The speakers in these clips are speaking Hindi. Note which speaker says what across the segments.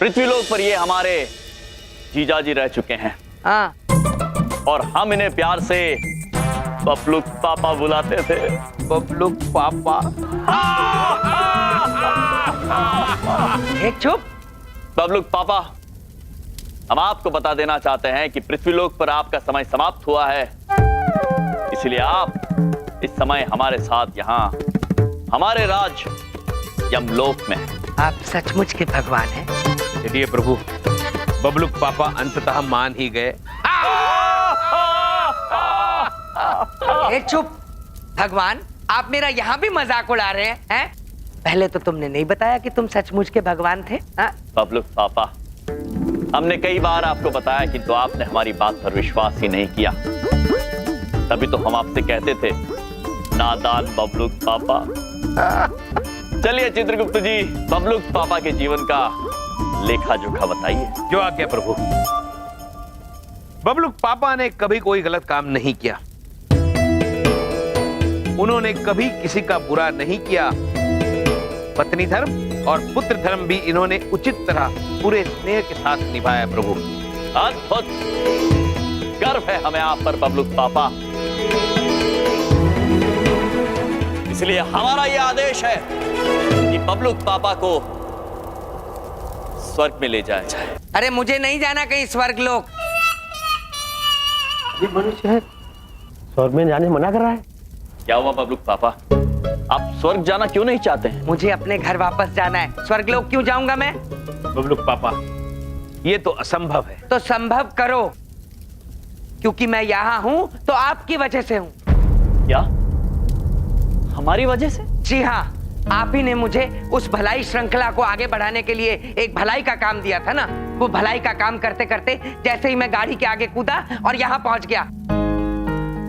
Speaker 1: पृथ्वीलोक पर ये हमारे जीजाजी रह चुके हैं।
Speaker 2: हाँ।
Speaker 1: और हम इन्हें प्यार से बबलू पापा बुलाते थे।
Speaker 2: बबलू पापा। चुप।
Speaker 1: बबलू पापा, हम आपको बता देना चाहते हैं कि पृथ्वीलोक पर आपका समय समाप्त हुआ है, इसलिए आप इस समय हमारे साथ यहाँ हमारे राज यमलोक में हैं।
Speaker 2: आप सचमुच के भगवान हैं।
Speaker 3: चलिए प्रभु, बबलू पापा अंततः मान ही गए।
Speaker 2: चुप। भगवान, आप मेरा यहाँ भी मजाक उड़ा रहे हैं? पहले तो तुमने नहीं बताया कि तुम सचमुच के भगवान थे।
Speaker 1: बबलू पापा, हमने कई बार आपको बताया कि तो आपने हमारी बात पर विश्वास ही नहीं किया। तभी तो हम आपसे कहते थे, नादान बबलू पापा। चलिए चित्रगुप्त जी, बबलू पापा के जीवन का लेखा जोखा बताइए।
Speaker 3: जो आज्ञा प्रभु। बबलू पापा ने कभी कोई गलत काम नहीं किया। उन्होंने कभी किसी का बुरा नहीं किया। पत्नी धर्म और पुत्र धर्म भी इन्होंने उचित तरह पूरे स्नेह के साथ निभाया प्रभु।
Speaker 1: अद्भुत। गर्व है हमें आप पर बबलू पापा। इसलिए हमारा यह आदेश है कि बबलू पापा को स्वर्ग में ले जाया जाए।
Speaker 2: अरे मुझे नहीं जाना कहीं स्वर्ग लोक।
Speaker 4: ये मनुष्य है, स्वर्ग में जाने मना कर रहा है।
Speaker 1: क्या हुआ बबलू पापा, आप स्वर्ग जाना क्यों नहीं चाहते हैं?
Speaker 2: मुझे अपने घर वापस जाना है। स्वर्ग लोक क्यों जाऊंगा मैं?
Speaker 3: बबलू पापा, ये तो असंभव है।
Speaker 2: तो संभव करो, क्योंकि मैं यहाँ हूँ तो आपकी वजह से हूँ।
Speaker 1: क्या? हमारी वजह से?
Speaker 2: जी हाँ, आप ही ने मुझे उस भलाई श्रृंखला को आगे बढ़ाने के लिए एक भलाई का काम दिया था ना। वो भलाई का काम करते करते जैसे ही मैं गाड़ी के आगे कूदा और यहाँ पहुंच गया।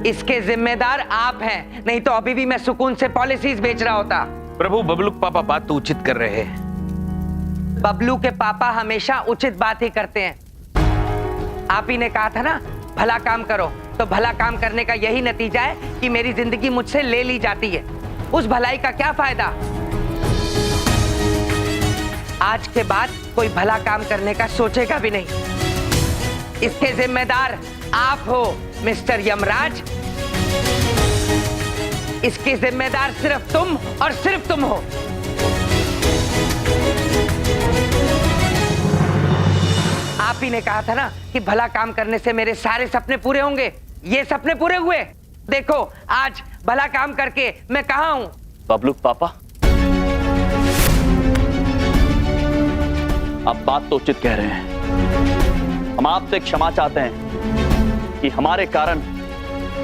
Speaker 2: इसके जिम्मेदार आप हैं, नहीं तो अभी भी मैं सुकून से पॉलिसीज बेच रहा होता।
Speaker 3: प्रभु, बबलू पापा बात तो उचित कर रहे हैं।
Speaker 2: बबलू के पापा हमेशा उचित बात ही करते हैं। आप ही ने कहा था ना, भला काम करो, तो भला काम करने का यही नतीजा है कि मेरी जिंदगी मुझसे ले ली जाती है। उस भलाई का क्या फायदा? आज के बाद कोई भला काम करने का सोचेगा भी नहीं। इसके जिम्मेदार आप हो मिस्टर यमराज। इसकी जिम्मेदार सिर्फ तुम और सिर्फ तुम हो। आप ही ने कहा था ना कि भला काम करने से मेरे सारे सपने पूरे होंगे। ये सपने पूरे हुए। देखो आज भला काम करके मैं कहां हूं।
Speaker 1: बबलू पापा, आप बात तो उचित कह रहे हैं। हम आपसे क्षमा चाहते हैं कि हमारे कारण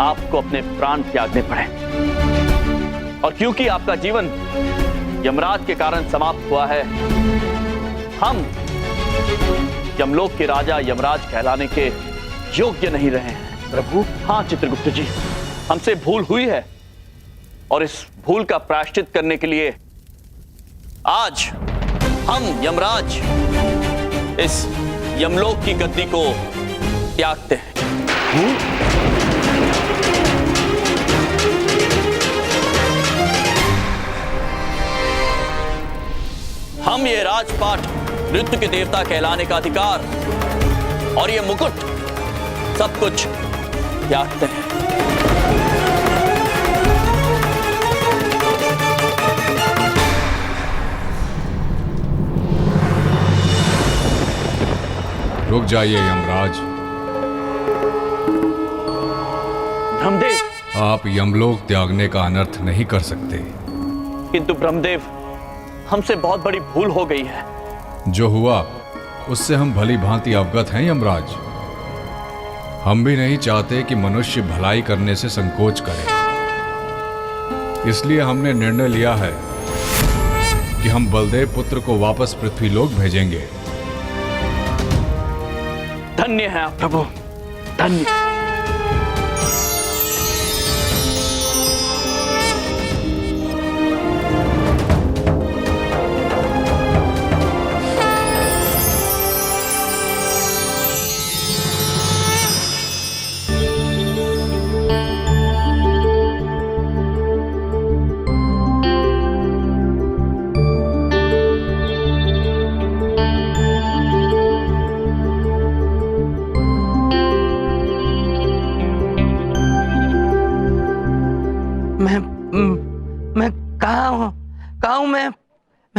Speaker 1: आपको अपने प्राण त्यागने पड़े, और क्योंकि आपका जीवन यमराज के कारण समाप्त हुआ है, हम यमलोक के राजा यमराज कहलाने के योग्य नहीं रहे हैं।
Speaker 3: प्रभु,
Speaker 1: हाँ चित्रगुप्त जी, हमसे भूल हुई है, और इस भूल का प्रायश्चित करने के लिए आज हम यमराज इस यमलोक की गद्दी को त्यागते हैं। हम ये राजपाट, नृत्य के देवता कहलाने का अधिकार और ये मुकुट सब कुछ त्यागते हैं।
Speaker 5: रुक जाइए यमराज।
Speaker 1: ब्रह्मदेव,
Speaker 5: आप यमलोक त्यागने का अनर्थ नहीं कर सकते।
Speaker 1: किंतु ब्रह्मदेव, हमसे बहुत बड़ी भूल हो गई है।
Speaker 5: जो हुआ उससे हम भली भांति अवगत हैं यमराज। हम भी नहीं चाहते कि मनुष्य भलाई करने से संकोच करे। इसलिए हमने निर्णय लिया है कि हम बलदेव पुत्र को वापस पृथ्वीलोक भेजेंगे।
Speaker 1: धन्य है आप प्रभु, धन्य।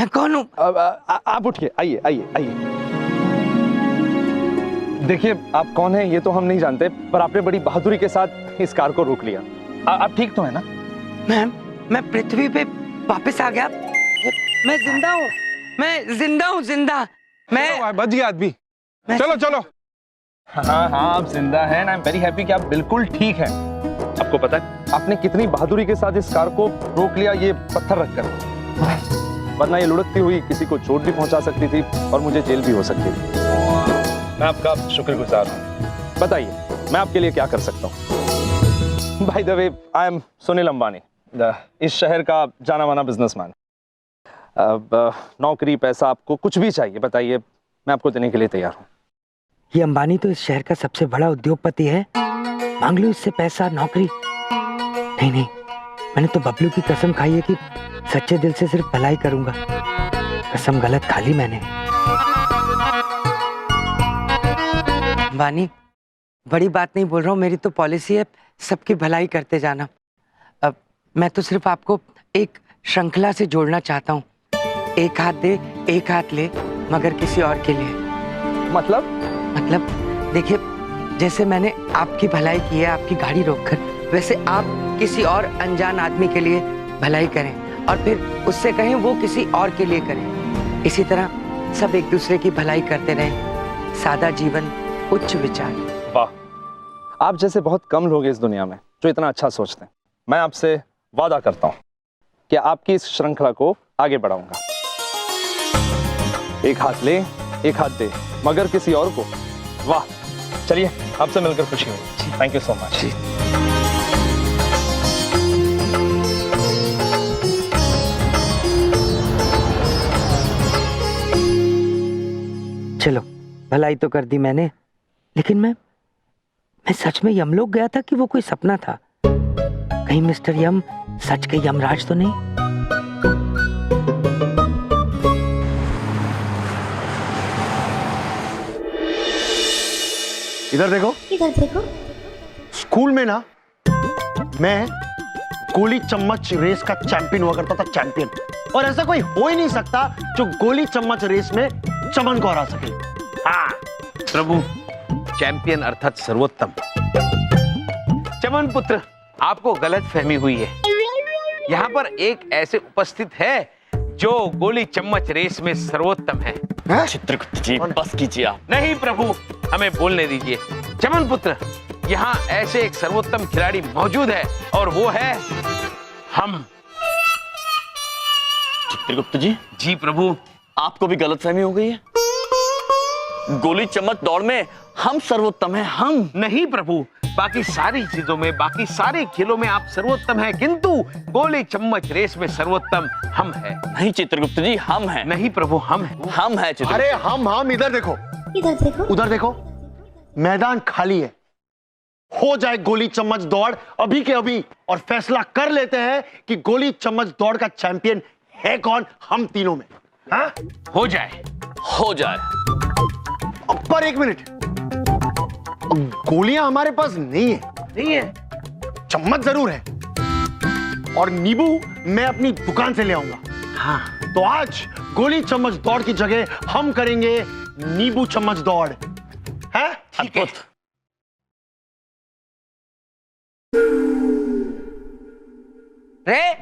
Speaker 2: मैं कौन हूँ?
Speaker 6: आप उठिए, आइए आइए आइए। देखिए आप कौन हैं ये तो हम नहीं जानते, पर आपने बड़ी बहादुरी के साथ इस कार को रोक लिया। आप ठीक तो है ना?
Speaker 2: मैं पृथ्वी पे वापस आ गया। मैं जिंदा हूँ, मैं जिंदा हूँ, जिंदा। मैं
Speaker 6: बच गया आदमी।
Speaker 2: मैं-
Speaker 6: चलो चलो। हाँ हाँ आप जिंदा हैं। आई एम वेरी हैप्पी कि आप बिल्कुल ठीक हैं। आपको पता है आपने कितनी बहादुरी के साथ इस कार को रोक लिया, ये पत्थर रखकर, वरना ये लुढ़कती हुई किसी को चोट भी पहुंचा सकती थी और मुझे जेल भी हो सकती थी। मैं आपका शुक्रगुजार हूँ। बताइए मैं आपके लिए क्या कर सकता हूँ? By the way I am Sunil Ambani, इस शहर का जाना माना बिजनेसमैन। नौकरी पैसा आपको कुछ भी चाहिए बताइए, मैं आपको देने के लिए तैयार हूँ।
Speaker 2: ये अंबानी तो इस शहर का सबसे बड़ा उद्योगपति है, मांग लो इससे पैसा, नौकरी। नहीं नहीं, मैंने तो बबलू की कसम खाई है कि सच्चे दिल से सिर्फ भलाई करूंगा। कसम गलत खा ली मैंने। अंबानी, बड़ी बात नहीं बोल रहा हूँ, मेरी तो पॉलिसी है सबकी भलाई करते जाना। अब मैं तो सिर्फ आपको एक श्रृंखला से जोड़ना चाहता हूँ। एक हाथ दे एक हाथ ले, मगर किसी और के लिए।
Speaker 6: मतलब
Speaker 2: देखिए, जैसे मैंने आपकी भलाई की है आपकी गाड़ी रोककर, वैसे आप किसी और अनजान आदमी के लिए भलाई करें और फिर उससे कहें वो किसी और के लिए करें। इसी तरह सब एक दूसरे की भलाई करते रहें। सादा जीवन, उच्च विचार।
Speaker 6: वाह, आप जैसे बहुत कम लोग हैं इस दुनिया में जो इतना अच्छा सोचते हैं। मैं आपसे वादा करता हूँ कि आपकी इस श्रृंखला को आगे बढ़ाऊंगा। एक हाथ ले एक हाथ दे, मगर किसी और को। वाह, चलिए आपसे मिलकर खुशी हुई। Thank you so much.
Speaker 2: चलो, भलाई तो कर दी मैंने, लेकिन मैं सच में यमलोक गया था कि वो कोई सपना था? कहीं मिस्टर यम सच के यमराज तो नहीं?
Speaker 4: इधर देखो।
Speaker 7: इधर देखो।
Speaker 4: स्कूल में ना मैं गोली चम्मच रेस का चैंपियन हुआ करता था, चैंपियन। और ऐसा कोई हो ही नहीं सकता जो गोली चम्मच रेस में चमन को हरा सके।
Speaker 3: हाँ प्रभु, चैंपियन अर्थात सर्वोत्तम। चमन पुत्र, आपको गलत फहमी हुई है। यहाँ पर एक ऐसे उपस्थित है जो गोली चम्मच रेस में सर्वोत्तम है।
Speaker 1: चित्रगुप्त जी बस कीजिए आप।
Speaker 3: नहीं प्रभु, हमें बोलने दीजिए। चमन पुत्र, यहाँ ऐसे एक सर्वोत्तम खिलाड़ी मौजूद है और वो है हम।
Speaker 1: चित्रगुप्त जी।
Speaker 3: जी प्रभु।
Speaker 1: आपको भी गलतफहमी हो गई है। गोली चम्मच दौड़ में हम सर्वोत्तम हैं, हम।
Speaker 3: नहीं प्रभु, बाकी सारी चीजों में, बाकी सारे खेलों में आप सर्वोत्तम हैं, किंतु गोली चम्मच रेस में सर्वोत्तम हम हैं।
Speaker 1: नहीं चित्रगुप्त जी, हम हैं।
Speaker 3: नहीं प्रभु, हम हैं।
Speaker 1: हम हैं चित्रगुप्त।
Speaker 4: अरे हम इधर देखो।
Speaker 7: इधर देखो।
Speaker 4: उधर देखो, मैदान खाली है। हो जाए गोली चम्मच दौड़ अभी के अभी और फैसला कर लेते हैं कि गोली चम्मच दौड़ का चैंपियन है कौन हम तीनों में। हाँ?
Speaker 3: हो जाए।
Speaker 1: हो जाए।
Speaker 4: पर एक मिनट, गोलियां हमारे पास नहीं है।
Speaker 3: नहीं है।
Speaker 4: चम्मच जरूर है और नींबू मैं अपनी दुकान से ले आऊंगा।
Speaker 3: हाँ।
Speaker 4: तो आज गोली चम्मच दौड़ की जगह हम करेंगे नींबू चम्मच दौड़। है?
Speaker 1: अद्भुत।
Speaker 2: रे,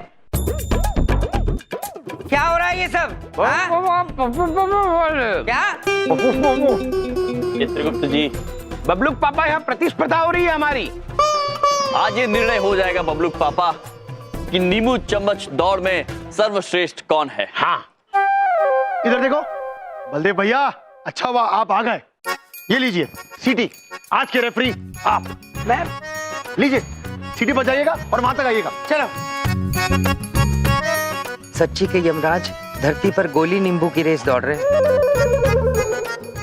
Speaker 2: क्या हो रहा है ये सब? हाँ? क्या?
Speaker 1: चित्रगुप्त जी,
Speaker 3: बबलूक पापा, यहाँ प्रतिस्पर्धा हो रही है हमारी।
Speaker 1: आज ये निर्णय हो जाएगा बबलूक पापा कि नींबू चम्मच दौड़ में सर्वश्रेष्ठ कौन है।
Speaker 3: हाँ।
Speaker 4: इधर देखो बलदेव भैया, अच्छा हुआ आप आ गए। ये लीजिए सीटी, आज के रेफरी आप।
Speaker 2: मैं
Speaker 4: लीजिए सीटी बजाइएगा और वहां तक आइएगा।
Speaker 2: चलो। सच्ची के यमराज धरती पर गोली नींबू की रेस दौड़ रहे हैं।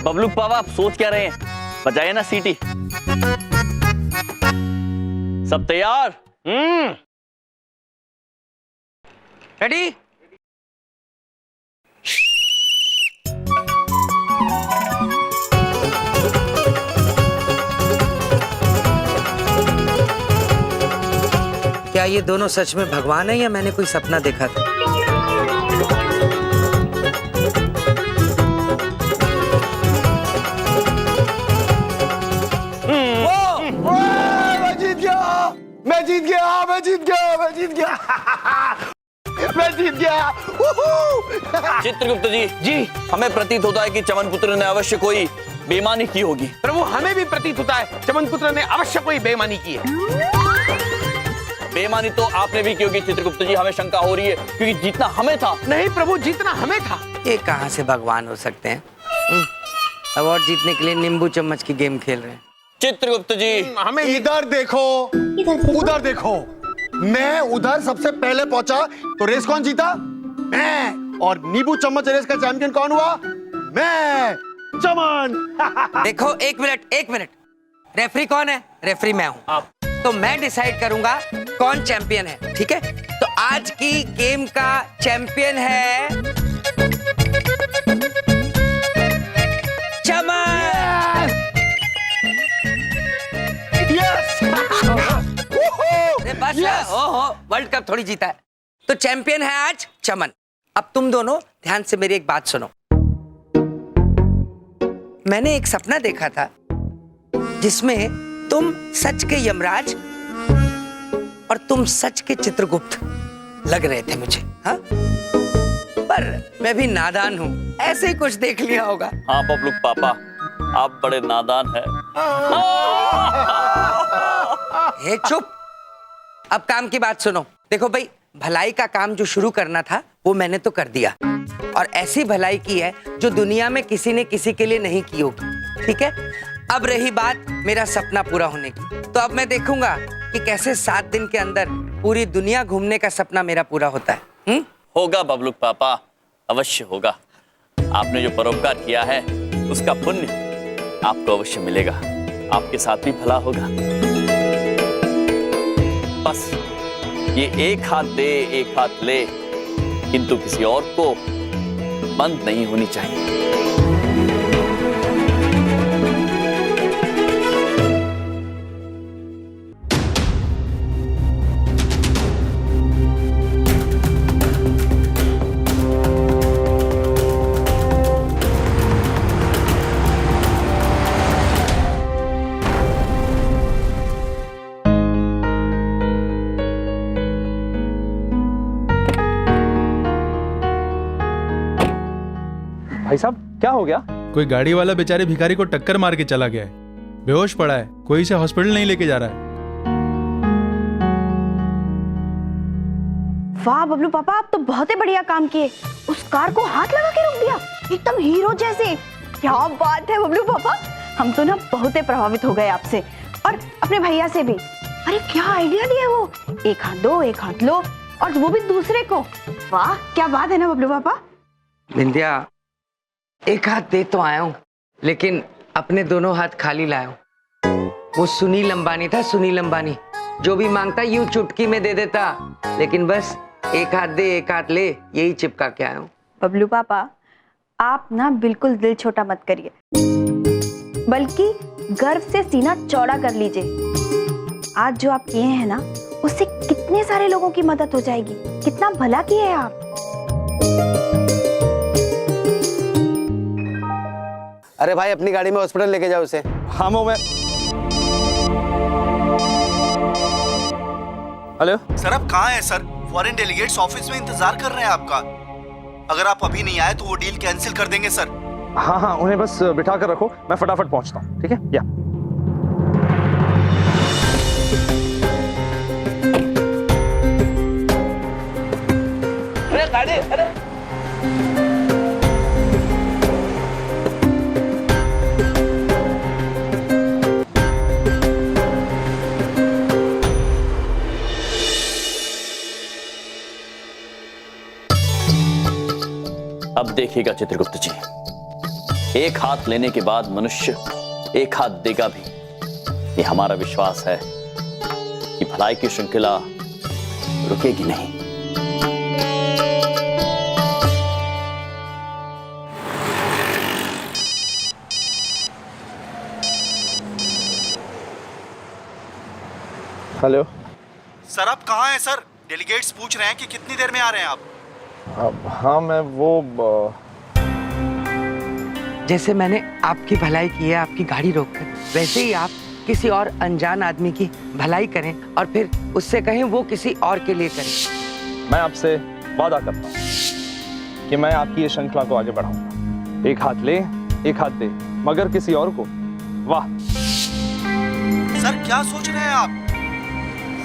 Speaker 1: बबलूक पापा, आप सोच क्या रहे हैं? बजाइए ना सीटी। सब तैयार?
Speaker 2: रेडी? क्या ये दोनों सच में भगवान है या मैंने कोई सपना देखा था?
Speaker 4: मैं जीत गया, मैं जीत गया। मैं जीत गया।
Speaker 1: चित्रगुप्त जी, हमें प्रतीत होता है कि चमन पुत्र ने अवश्य कोई बेईमानी की होगी।
Speaker 3: प्रभु, हमें भी प्रतीत होता है चमन पुत्र ने अवश्य कोई बेईमानी की है।
Speaker 1: बेईमानी तो आपने भी की होगी चित्रगुप्त जी, हमें शंका हो रही है, क्योंकि जीतना हमें था।
Speaker 3: नहीं प्रभु, जीतना हमें था।
Speaker 2: ये कहाँ से भगवान हो सकते हैं? अवार्ड जीतने के लिए नींबू चम्मच की गेम खेल रहे हैं।
Speaker 1: चित्रगुप्त जी,
Speaker 3: हमें
Speaker 4: इधर देखो, उधर देखो। मैं उधर सबसे पहले पहुंचा तो रेस कौन जीता? मैं। और नींबू चम्मच रेस का चैंपियन कौन हुआ? मैं, चमन।
Speaker 2: देखो, एक मिनट। रेफरी कौन है? रेफरी मैं हूँ।
Speaker 1: आप।
Speaker 2: तो मैं डिसाइड करूंगा कौन चैंपियन है, ठीक है? तो आज की गेम का चैंपियन है चमन।
Speaker 4: यस।
Speaker 2: अरे बस, ओहो, वर्ल्ड कप थोड़ी जीता है। तो चैंपियन है आज चमन। अब तुम दोनों ध्यान से मेरी एक बात सुनो। मैंने एक सपना देखा था जिसमें तुम सच के यमराज और तुम सच के चित्रगुप्त लग रहे थे मुझे, हाँ? पर मैं भी नादान हूँ, ऐसे ही कुछ देख लिया होगा।
Speaker 1: हाँ बबलू पापा, आप बड़े नादान हैं।
Speaker 2: हे चुप। अब काम की बात सुनो। देखो भाई, भलाई का काम जो शुरू करना था वो मैंने तो कर दिया, और ऐसी भलाई की है जो दुनिया में किसी ने किसी के लिए नहीं की होगी, ठीक है? अब रही बात मेरा सपना पूरा होने की, तो अब मैं देखूंगा कि कैसे 7 दिन के अंदर पूरी दुनिया घूमने का सपना मेरा पूरा होता है।
Speaker 1: होगा बबलू पापा, अवश्य होगा। आपने जो परोपकार किया है उसका पुण्य आपको अवश्य मिलेगा, आपके साथ भी भला होगा। बस ये एक हाथ दे एक हाथ ले, किंतु किसी और को बंद नहीं होनी चाहिए।
Speaker 6: भाई साहब, क्या हो गया?
Speaker 7: कोई गाड़ी वाला बेचारे भिखारी को टक्कर मार के चला गया है, बेहोश पड़ा है, कोई इसे हॉस्पिटल नहीं लेके जा रहा है।
Speaker 8: वाह बबलू पापा, आप तो बहुत ही बढ़िया काम किए। उस कार को हाथ लगा के रोक दिया, एकदम हीरो जैसे। क्या बात है बबलू पापा, हम तो ना बहुत ही प्रभावित हो गए आपसे और अपने भैया से भी। अरे क्या आइडिया दिया वो, एक हाथ दो एक हाथ लो, और वो भी दूसरे को। वाह क्या बात है ना बबलू पापा।
Speaker 2: विंध्या, एक हाथ दे तो आया हूं, लेकिन अपने दोनों हाथ खाली लाया हूं। वो सुनील अंबानी था, सुनील अंबानी, जो भी मांगता यूं चुटकी में दे देता, लेकिन बस एक हाथ दे एक हाथ ले, यही चिपका के आया हूं।
Speaker 8: बबलू पापा, आप ना बिल्कुल दिल छोटा मत करिए, बल्कि गर्व से सीना चौड़ा कर लीजिए। आज जो आप किए हैं ना, उससे कितने सारे लोगों की मदद हो जाएगी। कितना भला किए हैं आप।
Speaker 9: अरे भाई, अपनी गाड़ी में हॉस्पिटल लेके जाओ उसे।
Speaker 6: हाँ मैं। हेलो
Speaker 10: सर, आप कहाँ हैं सर? फॉरेन डेलीगेट्स ऑफिस में इंतजार कर रहे हैं आपका। अगर आप अभी नहीं आए तो वो डील कैंसिल कर देंगे सर।
Speaker 6: हाँ, उन्हें बस बिठा कर रखो, मैं फटाफट पहुंचता हूँ, ठीक है? या
Speaker 1: अरे गाड़ी, अरे अब देखिएगा चित्रगुप्त जी, एक हाथ लेने के बाद मनुष्य एक हाथ देगा भी। ये हमारा विश्वास है कि भलाई की श्रृंखला रुकेगी नहीं।
Speaker 6: हेलो
Speaker 10: सर, आप कहाँ हैं सर? डेलीगेट्स पूछ रहे हैं कि कितनी देर में आ रहे हैं आप।
Speaker 6: हाँ मैं वो
Speaker 2: जैसे मैंने आपकी भलाई की है आपकी गाड़ी रोककर, वैसे ही आप किसी और अनजान आदमी की भलाई करें और फिर उससे कहीं वो किसी और के लिए करे।
Speaker 6: मैं आपसे वादा करता हूँ कि मैं आपकी ये श्रृंखला को आगे बढ़ाऊंगा। एक हाथ ले, एक हाथ दे, मगर किसी और को। वाह
Speaker 10: सर क्या सोच रहे हैं आप?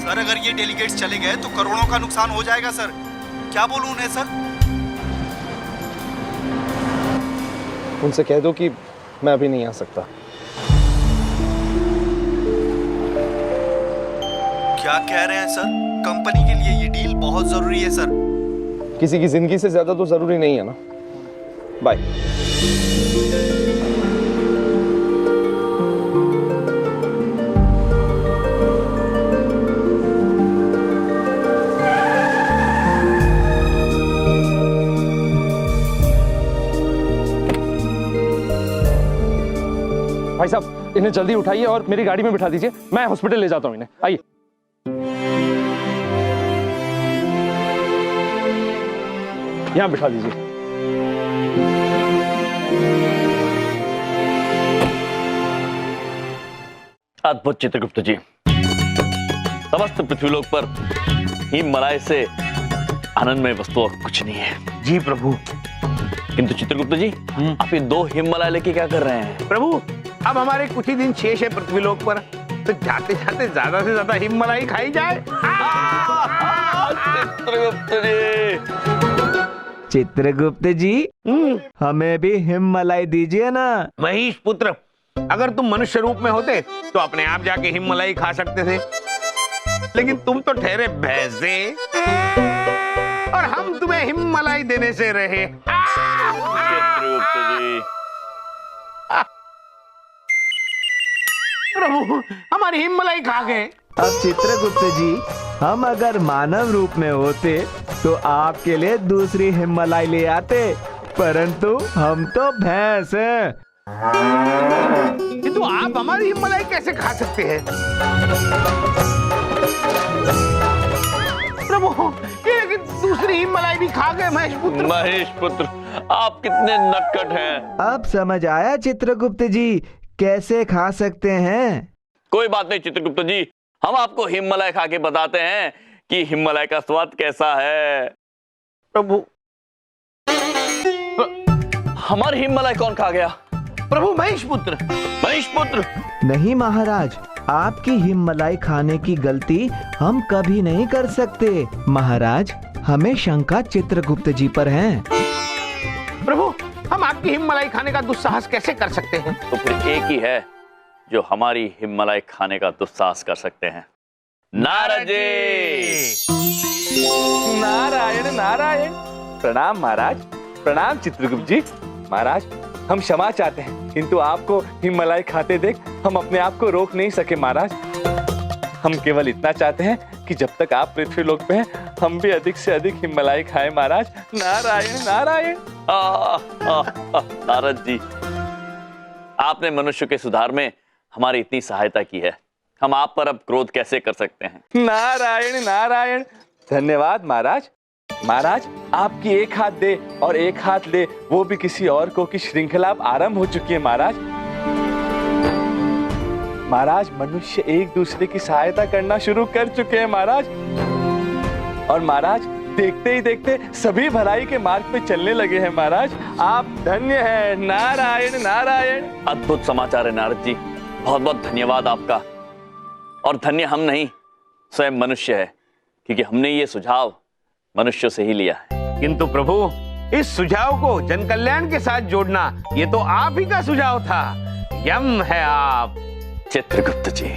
Speaker 10: सर अगर ये डेलीगेट्स चले गए तो करोड़ों का नुकसान हो जाएगा सर। क्या बोलूं उन्हें सर?
Speaker 6: उनसे कह दो कि मैं अभी नहीं आ सकता।
Speaker 10: क्या कह रहे हैं सर? कंपनी के लिए ये डील बहुत जरूरी है सर।
Speaker 6: किसी की जिंदगी से ज्यादा तो जरूरी नहीं है ना। बाय। भाई साहब इन्हें जल्दी उठाइए और मेरी गाड़ी में बिठा दीजिए। मैं हॉस्पिटल ले जाता हूँ इन्हें। आइए। यहां बिठा दीजिए।
Speaker 1: अद्भुत चित्रगुप्त जी, समस्त पृथ्वीलोक पर हिममलाय से आनंदमय वस्तु और कुछ नहीं है।
Speaker 3: जी प्रभु।
Speaker 1: किंतु चित्रगुप्त जी, आप ये 2 हिममलाय लेके क्या कर रहे हैं?
Speaker 3: प्रभु अब हमारे कुछ ही दिन शेष है पृथ्वीलोक पर, तो जाते जाते ज्यादा से ज्यादा हिममलाई खाई जाए।
Speaker 1: चित्रगुप्त जी,
Speaker 11: चित्रगुप्त जी, हमें भी हिममलाई दीजिए ना।
Speaker 3: महेश पुत्र, अगर तुम मनुष्य रूप में होते तो अपने आप जाके हिममलाई खा सकते थे, लेकिन तुम तो ठहरे भैंसे और हम तुम्हें हिममलाई देने से रहे।
Speaker 1: चित्रगुप्त जी,
Speaker 3: प्रभु हमारी हिममलाई खा गए।
Speaker 11: अब चित्रगुप्त जी, हम अगर मानव रूप में होते तो आपके लिए दूसरी हिममलाई ले आते, परंतु हम तो भैंस हैं।
Speaker 3: किंतु आप हमारी हिममलाई कैसे खा सकते हैं? प्रभु ये लेकिन दूसरी हिममलाई भी खा गए महेश पुत्र।
Speaker 1: महेश पुत्र, आप कितने नटखट हैं।
Speaker 11: अब समझ आया चित्रगुप्त जी, कैसे खा सकते हैं।
Speaker 1: कोई बात नहीं चित्रगुप्त जी, हम आपको हिममलाई खा के बताते हैं कि हिममलाई का स्वाद कैसा है।
Speaker 3: प्रभु
Speaker 1: हमारी हिममलाई कौन खा गया?
Speaker 3: प्रभु महेश पुत्र।
Speaker 1: महेश पुत्र
Speaker 11: नहीं महाराज, आपकी हिममलाई खाने की गलती हम कभी नहीं कर सकते। महाराज, हमें शंका चित्रगुप्त जी पर है।
Speaker 3: प्रभु हम आपकी हिममलाई खाने का दुस्साहस कैसे कर सकते हैं?
Speaker 1: तो फिर एक ही है जो हमारी हिममलाई खाने का दुस्साहस कर सकते हैं, नारद जी।
Speaker 6: नारायण नारायण। प्रणाम महाराज। प्रणाम चित्रगुप्त जी। महाराज हम क्षमा चाहते हैं, किंतु आपको हिममलाई खाते देख हम अपने आप को रोक नहीं सके महाराज। हम केवल इतना चाहते हैं कि जब तक आप पृथ्वीलोक पे हैं हम भी अधिक से अधिक हिममलाई खाएं महाराज। नारायण नारायण।
Speaker 1: नारद जी, आपने मनुष्य के सुधार में हमारी इतनी सहायता की है, हम आप पर अब क्रोध कैसे कर सकते हैं?
Speaker 6: नारायण नारायण। धन्यवाद महाराज। महाराज आपकी एक हाथ दे और एक हाथ ले, वो भी किसी और को की श्रृंखला अब आरंभ हो चुकी है महाराज। महाराज मनुष्य एक दूसरे की सहायता करना शुरू कर चुके हैं महाराज। और महाराज देखते ही देखते सभी भलाई के मार्ग पे चलने लगे हैं महाराज। आप धन्य हैं। नारायण नारायण।
Speaker 1: अद्भुत समाचार है नारद जी, बहुत बहुत धन्यवाद आपका। और धन्य हम नहीं, स्वयं मनुष्य है, क्योंकि हमने ये सुझाव मनुष्यों से ही लिया है।
Speaker 3: किंतु प्रभु इस सुझाव को जन कल्याण के साथ जोड़ना ये तो आप ही का सुझाव था। यम है आप।
Speaker 1: चित्रगुप्त जी,